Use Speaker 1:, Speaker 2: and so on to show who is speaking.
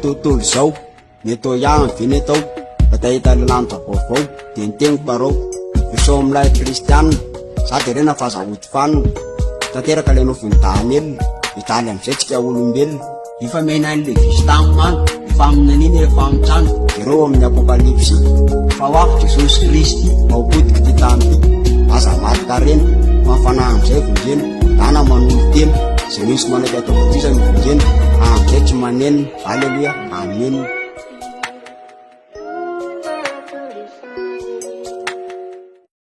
Speaker 1: tontolo zao mety ihany viny atao atahita lanitra vaovao dia niteny parao isao amilay kristianina za dia rena fazahody fanina tanteraka ilay nofindahanelona italy amizay tsika olombelona ifa mena an'le visy tamimany efa aminaniny rehefa amintrano ireo amin'ny apokalipsy fa ho avy Jesosy Kristy maopodika ty tany ty aza maty-karena mafanahy amizay vonjena dana manolo tena zay misy manaiky atao batisany vonjena amizay tsy manenina aleluia amen.